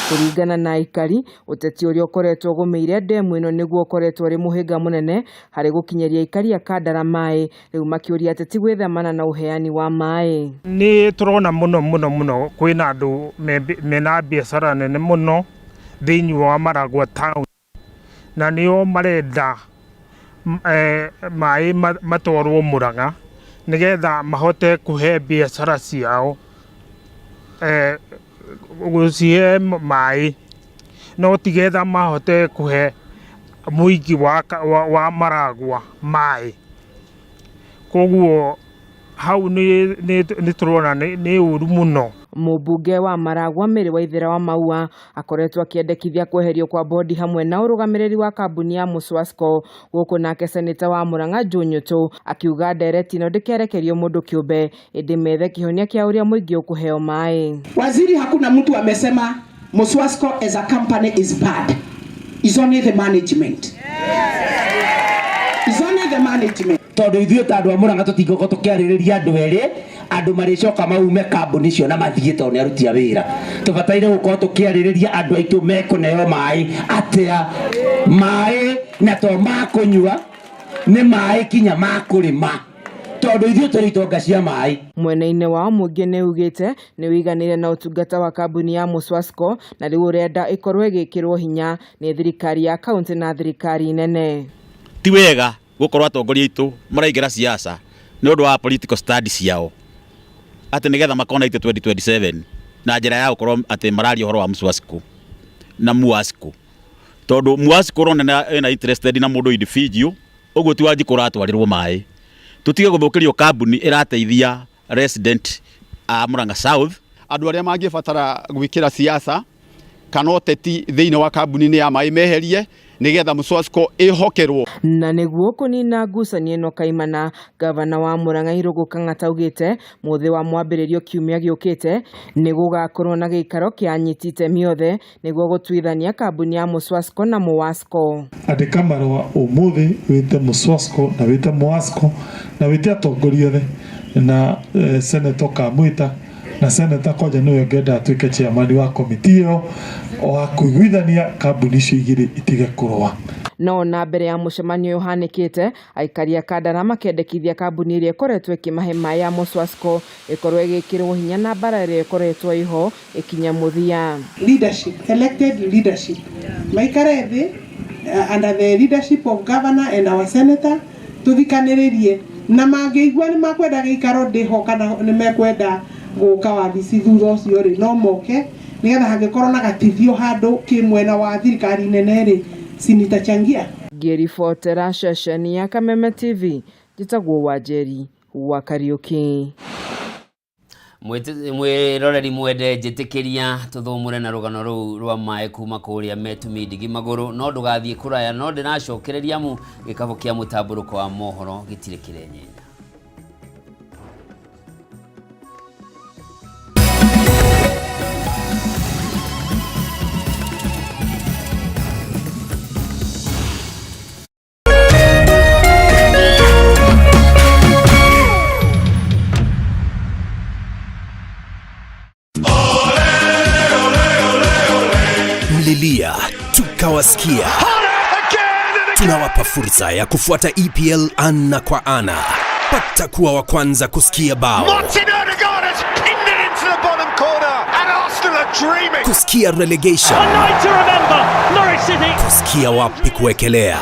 Kũringana na aikari, ũteti ũrĩa ũkoretwo ũgũmĩire ndemu ĩno nĩguo ũkoretwo ũrĩ mũhĩnga mũnene harĩ gũkinyĩria aikari a Kandara maĩ, rĩu makĩũria ateti gwĩthemana na ũheani wa maĩ. Nĩ tũrona mũno kwĩna andũ mena biacara nene mũno thĩinĩ wa Maragwa town, na nĩo marenda maĩ matwarwo Murang'a nĩgetha mahote kũhe biacara ciao gũcihe maĩ, no tigetha mahote kũhe mũingĩ wa Maragwa maĩ. Koguo hau nĩ tũrona nĩ ũru mũno. Mũmbunge wa Maragwa Mĩrĩ Waithĩra wa Maua akoretwo akĩendekithia kweherio kwa bodi hamwe na ũrũgamĩrĩri wa kambuni ya Muswasco, gũkũ nake seneta wa Murang'a Njũnyũtũ akiuga ndereti ĩno ndĩkerekerio mũndũ kĩũmbe, ĩndĩ methe kĩhonia kĩa ũrĩa mũingĩ ũkũheo maĩ. Waziri, hakuna mtu amesema Muswasco as a company is bad. It's only the management. It's only the management. Tondũ ithuĩ ta andũ a Murang'a tũtingĩkorwo tũkĩarĩrĩria andũ erĩ, andũ marĩcoka maume kambuni icio na mathiĩ tondũ nĩ aruti a wĩra. Tũbataire gũkorwo tũkĩarĩrĩria andũ aitũ mekũneo maĩ atĩa, maĩ na to ma kũnyua, nĩ maĩ kinya ma kũrĩma, tondũ ithuĩ tũrĩ itonga cia maĩ. Mwena-inĩ wao mũingĩ nĩ ugĩte nĩ ũiganĩire na ũtungata wa kambuni ya Muswasco na rĩu ũrenda ĩkorwo ĩgĩkĩrwo hinya nĩ thirikari ya kaunti na thirikari nene. Ti wega gũkorwo atongoria aitũ maraingĩra siasa nĩ ũndũ wa political studies ciao, atĩ nĩgetha makona ite 2027 na njĩra ya gũkorwo atĩ mararia ũhoro wa Muswasco na Muasco, tondũ Muasco ũrona ena interested na mũndũ individual, ũguo ti wanji kũratwarĩrwo maĩ. Tutige gũthũkĩrio kambuni ĩrateithia resident a Murang'a South. Andũ arĩa mangĩbatara gwĩkĩra siasa kana ũteti thĩinĩ wa kambuni-inĩ ya maĩ meherie nĩgetha Muswasco ĩhokerwo. Na nĩguo kũnina ngucanio ĩno kaimana, gavana wa Murang'a Irũngũ Kang'ata augĩte mũthĩ wa mwambĩrĩrio kiumia gĩũkĩte nĩ gũgakorwo na gĩikaro kĩa anyiti itemi othe nĩguo gũtuithania kambuni ya Muswasco na Muasco. Andĩka marũa ũmũthĩ wĩte Muswasco na wĩte Muasco na wĩte atongoria othe na senator Kamwita na senator Koja nĩwe ngenda atuĩke chairman wa komiti ĩyo wa kũiguithania kambuni icio igĩrĩ itige kũrũa. No na mbere ya mũcemanio ũhanĩkĩte, aikari a Kandara makendekithia kambuni ĩrĩa ĩkoretwo ĩkĩmahe maĩ ya Muswasco ĩkorwo ĩgĩkĩrwo hinya na mbara ĩrĩa ĩkoretwo iho ĩkinya mũthia. Leadership, elected leadership. Maikare thĩ under the leadership of governor and our senator tuthikanĩrĩrie na mangĩigua nĩ makwenda gĩikaro ndĩho kana nĩ mekwenda gũka wabici thutha ũcio rĩ no moke nĩgetha hangĩkorwo na gatithio handũ kĩmwena wa thirikari nene rĩ sinitachangia. Ngĩribotera ceceni ya Kameme TV, njĩtagwo Wanjeri wa Kariũki. Mwĩroreri mwende njĩtĩkĩria tũthũmũre na rũgano rũu rwa maĩ kuma kũrĩa Metumi Ndigi Magũrũ, no ndũgathiĩ kũraya, no ndĩracokereria mu gĩkabũ kĩa Mutamburuko Wa Mohoro gĩtirĩ kĩrenyenya. Mlilia, tukawasikia. Tunawapa fursa ya kufuata EPL ana kwa ana. Pata kuwa wa kwanza kusikia bao, kusikia relegation, kusikia wapi kuekelea.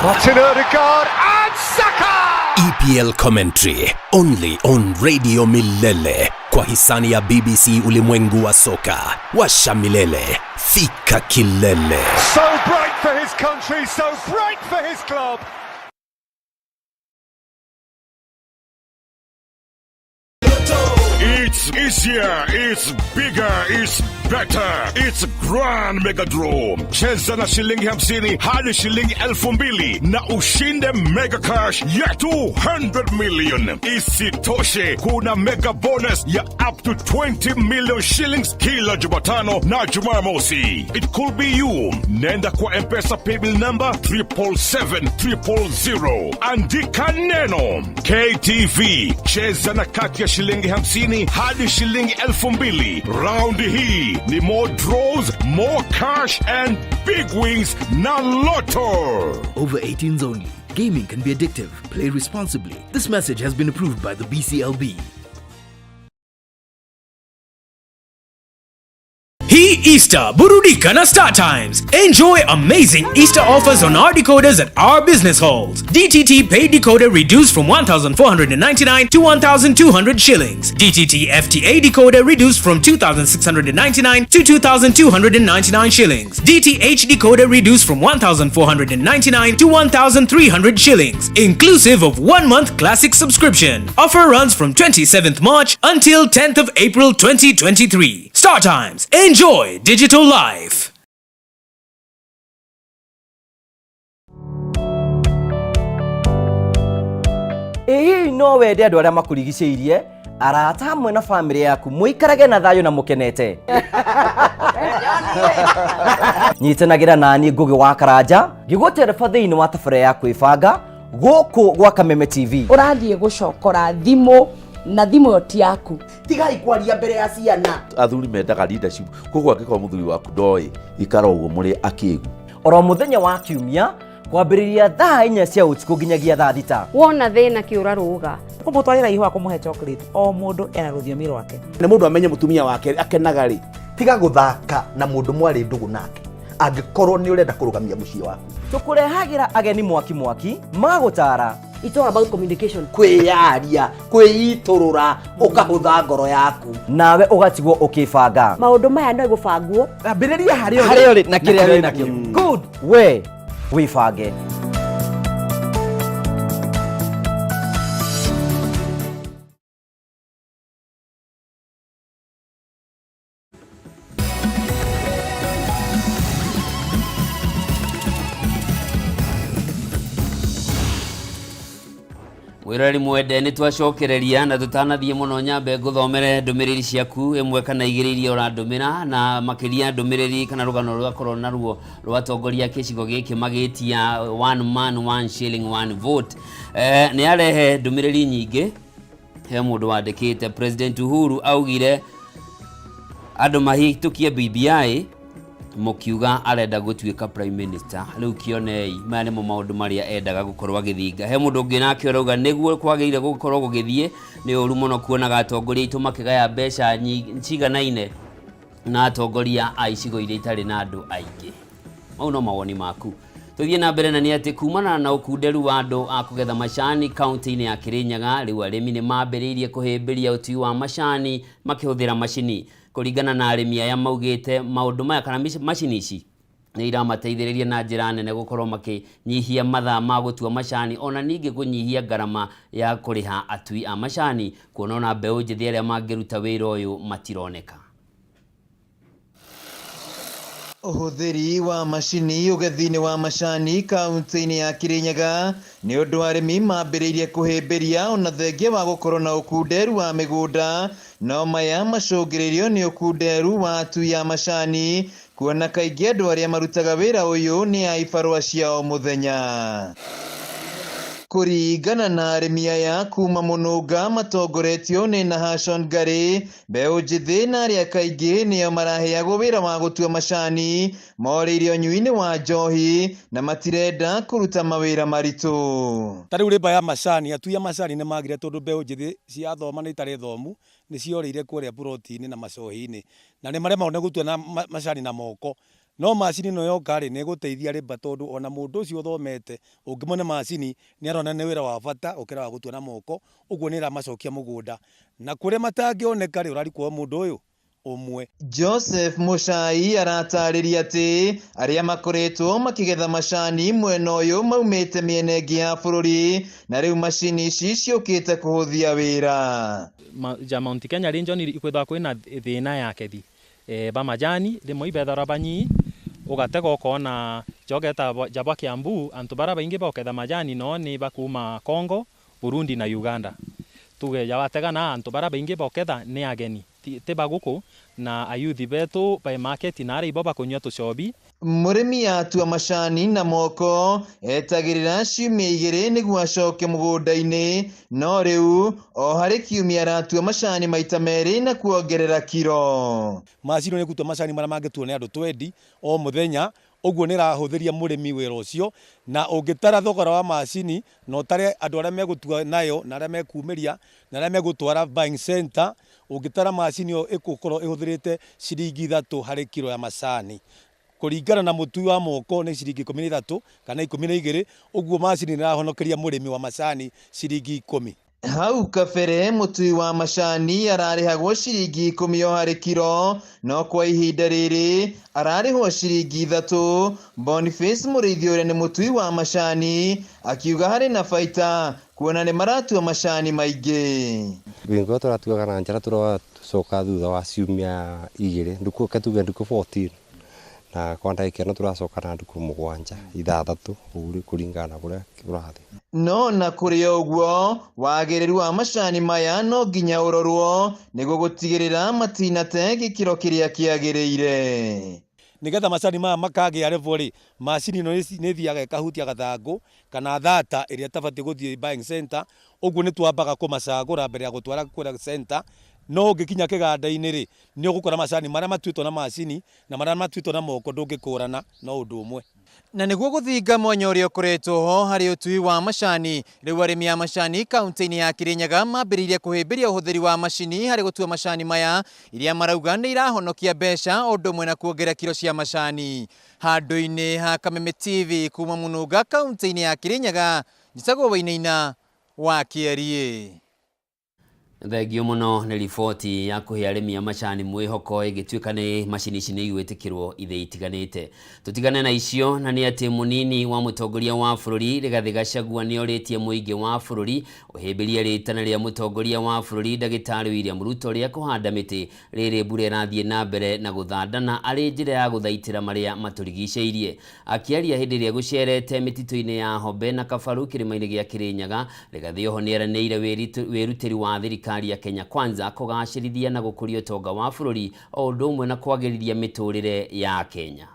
EPL commentary only on Radio Milele kwa hisani ya BBC Ulimwengu wa Soka. Washa milele, fika kilele. So bright for his country, so bright for his club. It's here, it's bigger, it's better. It's Grand Mega Draw. Cheza na shilingi 50 hadi shilingi 2,000 na ushinde mega cash ya 200 million. Isitoshe, kuna mega bonus ya up to 20 million shillings kila Jumatano na Jumamosi. It could be you. Nenda kwa M-Pesa paybill number 777-000. Andika neno KTV. Cheza na kati ya shilingi 50 hadi shilingi 2,000. Round hii ni more draws, more cash and big wings na Lotto. Over 18s only. Gaming can be addictive. Play responsibly. This message has been approved by the BCLB. Hii Easter, burudika na Star Times. Enjoy amazing Easter offers on our decoders at our business halls. DTT paid decoder reduced from 1,499 to 1,200 shillings. DTT FTA decoder reduced from 2,699 to 2,299 shillings. DTH decoder reduced from 1,499 to 1,300 shillings, inclusive of 1 month classic subscription. Offer runs from 27th March until 10th of April 2023. Star Times. Enjoy digital life. No wende andu aria makurigicĩirie arata hamwe na family yaku muikarage na thayo na mukenete. Nyitanagira nani Ngugi wa Karanja ngigutereba thiini wa tabara ya kwibanga guku gwa Kameme TV. Urathie gucokora thimu na thimu yoti yaku. Tigai kwaria mbere ya ciana. Athuri mendaga leadership. Koguo angĩkorwo muthuri waku ndoi ikara ũguo muri akigu. Oro muthenya wa kiumia kwambĩrĩria thaa 4 cia ũtukũ nginyagia thaa 6. Wona thĩna kĩũra rũga. Kũmũtwarĩra ihũa kũmũhe chocolate o mũndũ ena rũthiomi rwake. Nĩ mũndũ amenye mutumia wake akenaga rĩ. Tiga guthaka na mũndũ mwarĩ ndugu nake. Angĩkorwo nĩ ũrenda kũrũgamia mũciĩ waku. Tũkũrehagira ageni mwaki magũtara. It's all about communication. Kwĩyaria, kwĩiturũra, ũkahũtha ngoro yaku. Nawe ũgatigwo ũkĩbanga. Maũndũ maya no igũbangwo. Ambĩrĩria harĩa ũrĩ na kĩrĩa ũrĩ nakĩo. Good. We wibange. Wirari mwende ni twacokereria na tutanathie muno nyambe nguthomere ndumiriri ciaku imwe kana igiri iria urandumira na makiria ndumiriri kana rugano rwakorwo naruo rwatongoria kicigo giki magitia one man one shilling one vote. Ni arehe ndumiriri nyingi he mundu wandikite President Uhuru augire andu mahitukie BBI mukiuga arenda gutuika prime minister riu kionei mane mo maundu maria endaga gukorwa agithinga he mundu ungi nake urauga niguo kwageire gukorwo gugithie ni uru muno kuonaga atongoria itu makigaya mbeca ciganaine na atongoria a icigo iria itari na andu aingi. Mau no mawoni maku. Tuthie na mbere na ni ati kumana na ukunderu wa andu a kugetha macani county-ini ya Kirinyaga riu arimi ni mambiriirie kuhimbiria utui wa macani makihuthira macini. Kuringana na arimi aya maugite maundu maya kana macini ici ni iramateithĩrĩria na njĩra nene gukorwo makinyihia mathaa ma gutua macani ona ningi kunyihia garama ya kuriha atui a macani kuona na mbeũ njithi aria mangiruta wĩra ũyũ matironeka. Ũhũthĩri wa macini ũgethi-inĩ wa macani kaunti-inĩ ya Kirinyaga nĩ ũndũ arĩmi mambĩrĩirie kũhĩmbĩria ona thengia wa gũkorwo na ũkunderu wa mĩgũnda, no maya macũngĩrĩirio nĩ ũkunderu wa atui a macani kuona kaingĩ andũ arĩa marutaga wĩra ũyũ nĩ a ibarũa cia o mũthenya. Kuringana na arĩmi aya kuma Mũnũnga matongoretio nĩ Nahashon Ngari, mbeũ njĩthĩ na arĩa kaingĩ nĩo maraheagwo wĩra wa gũtua macani morĩire ũnyui-inĩ wa njohi na matirenda kũruta mawĩra maritũ. Tarĩu rĩmba ya macani, atui a macani nĩ magire tondũ mbeũ njĩthĩ ciathoma na itarĩ thomu nĩ ciorĩire kũrĩa buroti-inĩ na macohi-inĩ na nĩ marema ona gũtua na macani na moko. No macini no yoka rĩ nĩ gũteithia rĩmba tondũ ona mũndũ ũcio ũthomete ũngĩmone macini nĩ arona nĩ wĩra wa bata ũkĩra wa gũtua na moko, ũguo nĩ ĩramacokia mũgũnda na kũrĩa matangĩoneka rĩ ũrarikwo mũndũ ũyũ ũmwe. Joseph Muchai aratarĩria atĩ arĩa makoretwo makĩgetha macani mwena ũyũ maumĩte mĩena ĩngĩ ya bũrũri na rĩu macini ici ciũkĩte kũhũthia wĩra. ja Mount Kenya region ikwithwa kwina thina ya kethi ba majani rimwe ibethara banyi ugatega ukona jogeta jaba Kiambu antu bara baingi boketha majani no ni bakuma Congo, Burundi na Uganda. Tuge jawatega na antu bara baingi boketha ni ageni te baguku na ayuthi betu by market nare iboba kunywa tucobi. Murimi atua macani na moko etagirira ciumia 2 niguo acoke mugunda-ini, no riu o hari kiumia aratua macani maita meri na kuongerera kiro. Macini ni kutua macani mara mangetuo ni andu 20 o muthenya, uguo ni rahuthiria murimi wira ucio, na ungitara thogora wa macini no tare andu aria megutua nayo na aria mekumiria na aria megutwara buying center, ungitara macini o ikukorwo ihuthirite ciringi 3 hari kilo ya macani. Kuringana na mutu wa moko ni ciringi 13 kana 12, uguo macini ni rahonokeria murimi wa macani ciringi 10. Hau kabere mutui wa macani ararihagwo ciringi 10 o hari kiro, no kwa ihinda riri ararihwo ciringi 3. Boniface Muriithi uria ni mutui wa macani akiuga hari na baita kuona ni maratua macani maingi. Bingo turatua kana njara turacoka thutha wa ciumia 2 nduku katuge nduku 14 na kwanda ikeno turacoka na nduku 7 6 uri kuringana kuria kurathi. No na kuri oguo wagiriru wa macani maya no nginya urorwo niguo gutigirira matinate gikiro kiria kiagiriire. Nigetha macani maya makagia level macini no ni thiaga kahutia gathangu kana thata iria tabati guthie buying center, uguo ni twambaga kumacagura mbere ya gutwara kura center. No ngikinya kiganda-ini ri ni ugukora macani maria matuitwo na macini na maria matuitwo na moko ndungikurana no undu umwe. Na niguo guthinga mwanya uria ukoretwo ho hari utui wa macani, riu arimi a macani kaunti-ini ya Kirinyaga mambiririe kuhimbiria uhuthiri wa macini hari gutua macani maya iria marauga ni irahonokia mbeca o ndumwe na kuongera kilo cia macani. Handu-ini ha Kameme TV kuma Mununga kaunti-ini ya Kirinyaga, Njitagwo Wainaina wa Kierie. Thengio muno ni riboti ya kuhe arimi a macani mwihoko igituika ni macini ici ni igwitikirwo ithe itiganite. Tutigane na icio na ni ati munini wa mutongoria wa bururi Rigathi Gachagua ni oritie muingi wa bururi uhimbirie ritana ria mutongoria wa bururi Ndagitari William Ruto ria kuhanda miti riri mbura irathie na mbere na guthandana ari njira ya guthaitira maria maturigiceirie. Akiaria hindi ria gucerete mitito-ini ya Hombe na Kabaru kirima-ini gia Kirinyaga, Rigathi oho ni araniire wirutiri wa thirikari ya Kenya Kwanza kugacirithia na gukuria utonga wa bururi o undu umwe na kwagiriria miturire ya Kenya.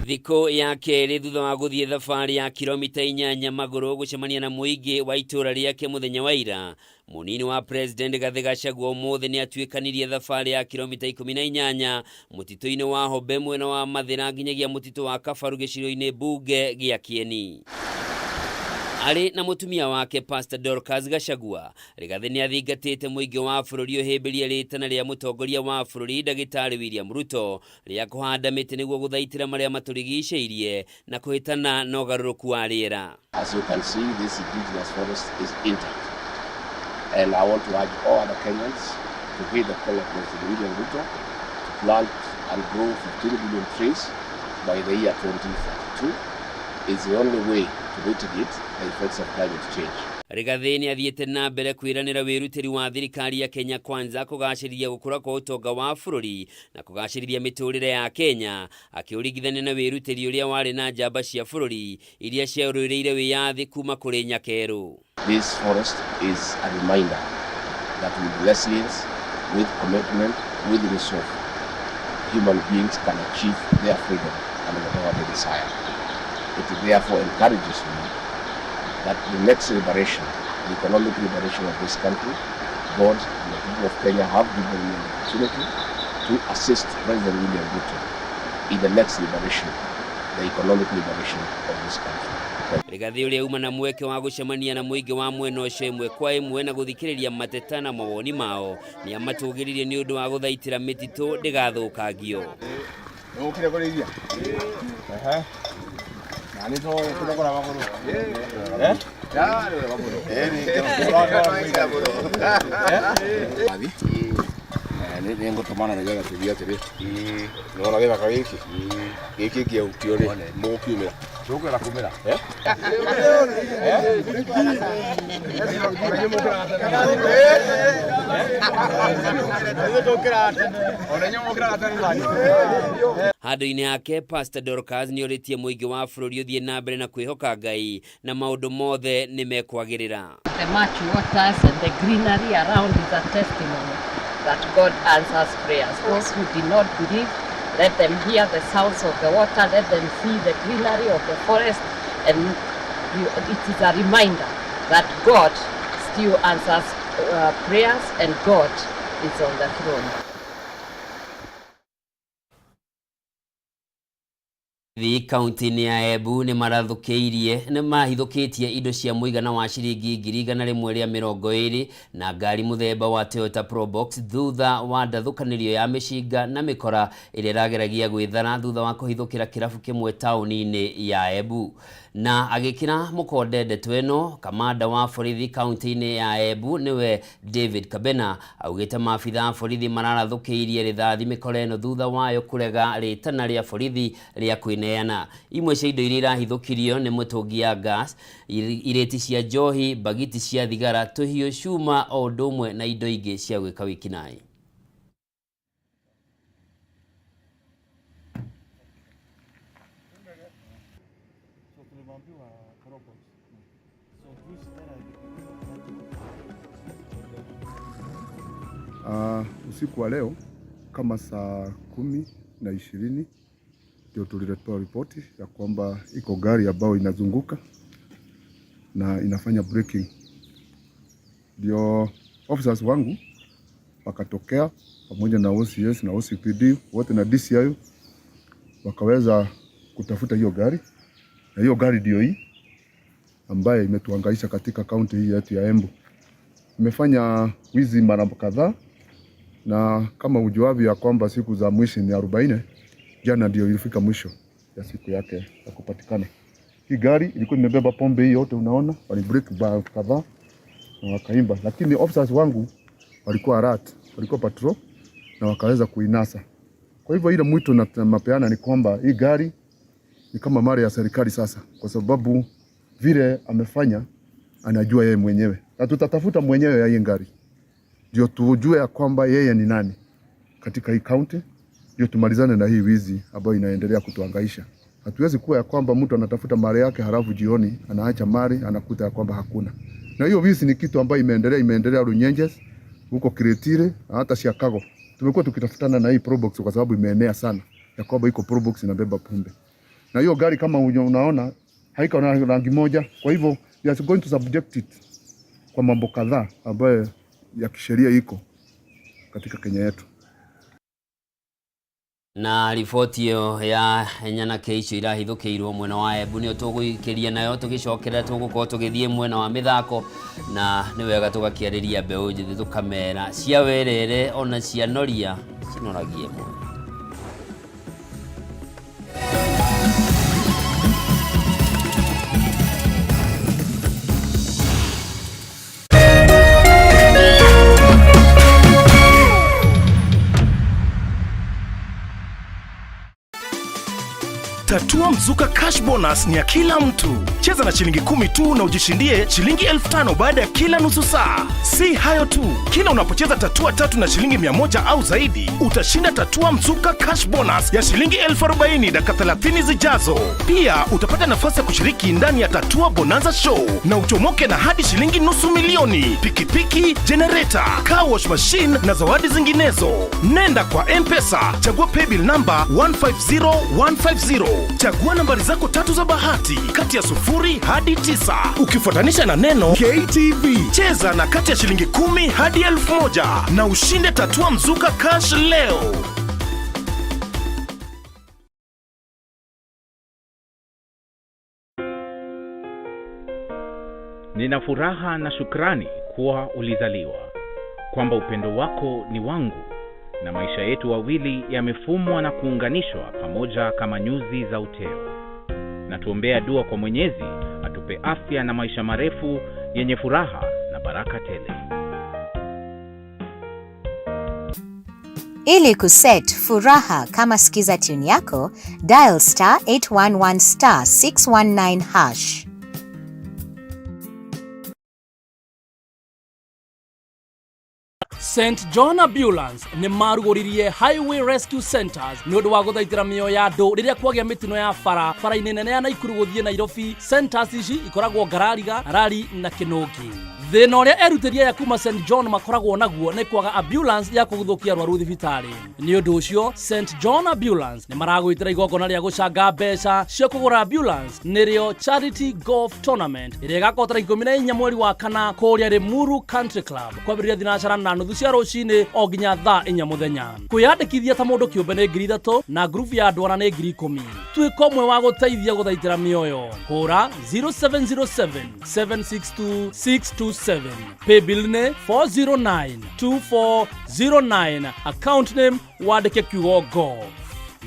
Thiko ya keri thutha wa guthie thabari ya kilomita 8 maguru gucemania na muingi wa itura riake muthenya wa ira, munini wa president Rigathi Gachagua umuthi ni atuikanirie thabari ya kilomita 18 mutito-ini wa Hombe mwena wa Mathira nginyagia mutito wa Kabaru giciro-ini bunge gia Kieni. Ali na mutumia wake Pastor Dorcas Gachagua, Rigathi ni athingatite muingi wa bururi uhimbirie ritana ria mutongoria wa bururi Ndagitari William Ruto ria kuhanda miti niguo guthaitira maria maturigiceirie na kuhitana na ugaruruku wa riera. As you can see, this indigenous forest is intact, and I want to urge all other Kenyans to heed the call of President William Ruto to plant and grow 15 billion trees by the year 2032. Is the only way to mitigate the effects of climate change. Rigathi ni athiete na mbere kwiranira wirutiri wa thirikari ya Kenya Kwanza kugaciriria gukura kwa utonga wa bururi na kugaciriria miturire ya Kenya, akiurigithania na wirutiri uria wari na njamba cia bururi iria ciaururiire wiyathi kuma kuri nyakeru. This forest is a reminder that with resilience, with commitment, with resolve, human beings can achieve their freedom and whatever they desire. It therefore encourages me that the next liberation, the economic liberation of this country, God and the people of Kenya have given me an opportunity to assist President William Ruto in the next liberation, the economic liberation of this country. Rigathi uria uma na mweke wa gucemania na muingi wa mwena ucio imwe kwa imwe na guthikiriria mateta na mawoni mao ni amatugiririe ni undu wa guthaitira mititu ndigathukangio. Ukire kuriria. Ani to kudakora maguru. Ya, maguru. Nengo tomana na jaga tibia tebe. No la beba kaiki. Kiki kia utiore mo kiumira. Choko la kumira. Handũ-inĩ yake Pastor Dorcas nĩ oritie mũingĩ wa bũrũri ũthiĩ na mbere na kwĩhoka Ngai na maũndũ mothe nĩ mekwagĩrĩra. The much waters and the greenery around is a testimony that God answers prayers. Those who did not believe, let them hear the sounds of the water, let them see the greenery of the forest, and it is a reminder that God still answers prayers and God is on the throne. Kaunti-inĩ ya Embu nĩ mahithũkĩtie indo cia mũigana wa ciringi 120 na ngari mũthemba wa Toyota Probox thutha wa ndathũkanĩrio ya mĩcinga na mĩkora ĩrĩa ĩrageragia gwĩthara thutha wa kũhithũkĩra kĩrabu kĩmwe taũni-inĩ ya Embu. Na agĩkĩra mũkonde ndeto ĩno, kamanda wa borithi kaunti-inĩ ya Embu nĩwe David Kabena augĩte maabitha a borithi mararathũkĩirie rithathi mĩkora ĩno thutha wayo kũrega rĩtana rĩa borithi rĩa kwĩneana. Imwe cia indo iria irahithũkirio nĩ mũtũngi ya gas, ireti cia njohi, bagiti cia thigara, tũhiũ, cuma o ũndũ ũmwe na indo ingĩ cia gwĩka wĩkinaĩ. Usiku wa leo kama saa 10:20 ndio tuliletewa ripoti ya kwamba iko gari ambayo inazunguka na inafanya braking. Ndio officers wangu wakatokea pamoja na OCS na OCPD wote na DCI wakaweza kutafuta hiyo gari, na hiyo gari ndio hii ambaye imetuhangaisha katika kaunti hii yetu ya Embu. Imefanya wizi mara kadhaa, na kama ujuavyo ya kwamba siku za mwisho ni 40, jana ndio ilifika mwisho ya siku yake ya kupatikana. Hii gari ilikuwa imebeba pombe hii yote unaona, wali break bar kadhaa na wakaimba, lakini officers wangu walikuwa alert, walikuwa patrol na wakaweza kuinasa. Kwa hivyo ile mwito na mapeana ni kwamba hii gari ni kama mali ya serikali sasa, kwa sababu vile amefanya anajua yeye mwenyewe, na tutatafuta mwenyewe ya hii gari ndio tujue ya kwamba yeye ni nani katika hii county, ndio tumalizane na hii wizi ambayo inaendelea kutuhangaisha. Hatuwezi kuwa ya kwamba mtu anatafuta mali yake halafu jioni anaacha mali anakuta ya kwamba hakuna. Na hiyo wizi ni kitu ambayo imeendelea Runyenjes, huko Kiretire, hata Chicago. Tumekuwa tukitafutana na hii Probox kwa sababu imeenea sana ya kwamba iko Probox inabeba pombe. Na hiyo gari kama unaona haiko na rangi moja, kwa hivyo we are going to subject it kwa mambo kadhaa ambayo ya kisheria iko katika Kenya yetu. Na riboti iyo ya nyanake icio irahithũkĩirwo mwena wa Embu nĩyo tũgũikĩria nayo tũgĩcokerera tũgũkorwo tũgĩthiĩ mwena wa mĩthako, na nĩ wega tũgakĩarĩria mbeũ njĩthĩ tũkamera cia werere ona cia noria cinoragie mũno. Tatua Mzuka Cash Bonus ni ya kila mtu. Cheza na shilingi 10 tu na ujishindie shilingi 5,000 baada ya kila nusu saa. Si hayo tu, kila unapocheza tatua 3 na shilingi 100 au zaidi, utashinda Tatua Mzuka Cash Bonus ya shilingi 40,000 dakika 30 zijazo. Pia utapata nafasi ya kushiriki ndani ya Tatua Bonanza Show na uchomoke na hadi shilingi $250,000, pikipiki, generator, car wash machine na zawadi zinginezo. Nenda kwa M-Pesa, chagua paybill number 150150. Chagua nambari zako 3 za bahati kati ya 0 hadi 9 ukifuatanisha na neno KTV. Cheza na kati ya shilingi 10 hadi 1,000 na ushinde Tatua Mzuka Cash leo. Nina furaha na shukrani kuwa ulizaliwa, kwamba upendo wako ni wangu, na maisha yetu wawili yamefumwa na kuunganishwa pamoja kama nyuzi za uteo. Na tuombea dua kwa Mwenyezi atupe afya na maisha marefu yenye furaha na baraka tele. Ili kuset furaha kama sikiza tune yako, dial *811 *619#. St John Ambulance ni marugoririe Highway Rescue Centers ni undu wa guthaitira mioyo ya andu riria kwagia mitino ya bara-ini nene ya Naikuru guthie Nairobi. Centers ici ikoragwo Ngarariga, Rari na Kinungi. Thina uria erutiria ya kuma St John makoragwo naguo ni kwaga ambulance ya kuguthukia arwaru thibitari. Ni undu ucio St John Ambulance ni maragwitira igongona ria gucanga mbeca cia kugura ambulance nirio Charity Golf Tournament iria igakotera 14 mweri wa kana kuria Limuru Country Club kwambiriria thinacara na nuthu cia rucini o nginya thaa 4 muthenya. Kwiyandikithia ta mundu kiumbe ni 3,000 na group ya andwara ni 10,000. Twiko mwe wa guteithia guthaitira mioyo. Hura 0707 762 627. Paybill ne 4092409. Account name wandike kiugo golf.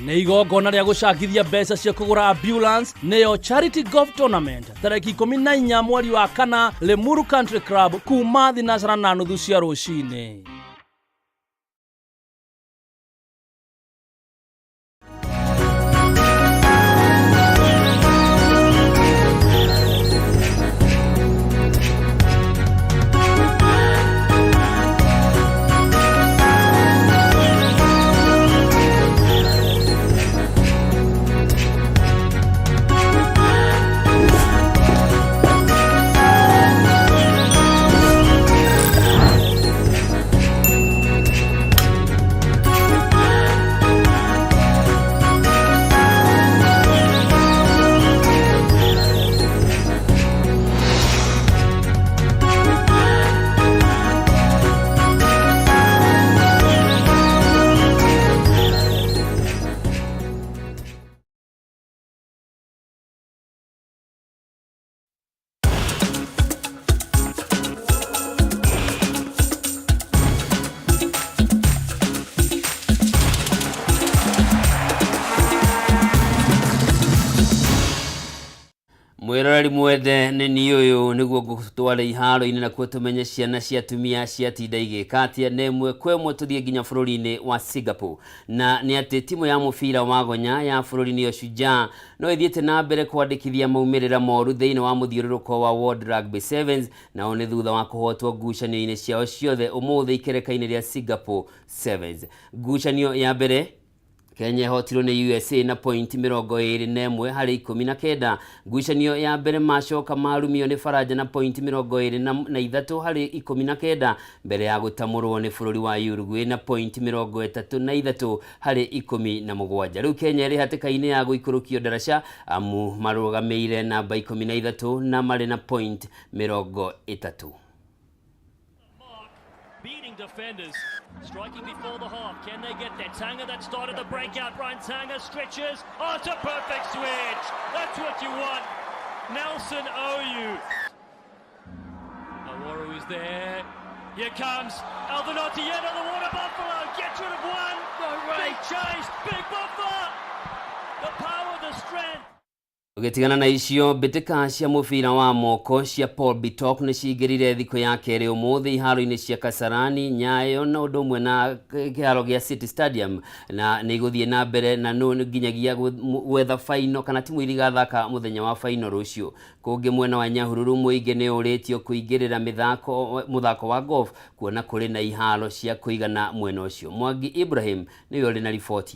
Nĩ igongona rĩa gũcangithia mbeca cia kũgũra ambulance nĩyo Charity Golf Tournament tarĩki 14 mweri wa kana Limuru Country Club kuma thinacara na nuthu cia rũcinĩ. Mwiroreri mwende ni niuyu niguo gutwara iharo-ini na kuo tumenye ciana cia tumia cia tinda igikatia nemwe kwemwe tuthie nginya bururi-ini wa Singapore. Na ni ati timu ya mubira wa gonya ya bururi-ini yo Shujaa no ithiete na mbere kwandikithia maumirira moru thiini wa muthiururuko wa World Rugby Sevens na one thutha wa kuhotwo ngucanio-ini ciao ciothe umuthi ikereka-ini ria Singapore Sevens. Ngucanio ya mbere Kenya hotirwo ni USA na point 21 hari 19. Ngucanio ya mbere macoka marumio ni Faraja na point 23 hari 19 mbere ya gutamurwo ni bururi wa Uruguay na point 33 hari 17. Riu Kenya ri hatikaini ya guikurukio daraca amu marugameire namba 13 na mari na point 30. Defenders striking before the half. Can they get that? Tanga that started the breakout. Brian Tanga stretches. Oh, it's a perfect switch. That's what you want. Nelson Oyu. Awaru is there. Here comes Alvinotti yet on the water. Buffalo gets rid of one. No way. Big chase. Big Buffalo. The power, the strength. Ugetigana na icio bitika cia mubira wa moko cia Paul Bitok ni cigirire thiko ya keri umuthi iharo-ini cia Kasarani, Nyayo na undu umwe na kiharo gia City Stadium na ni guthie na mbere na no nginyagia gwetha final kana timu irigathaka muthenya wa final rucio. Kungi mwena wa Nyahururu muingi ni uritio kuingirira muthako wa golf kuona kuri na iharo cia kuigana mwena ucio. Mwangi Ibrahim ni yori na ripoti.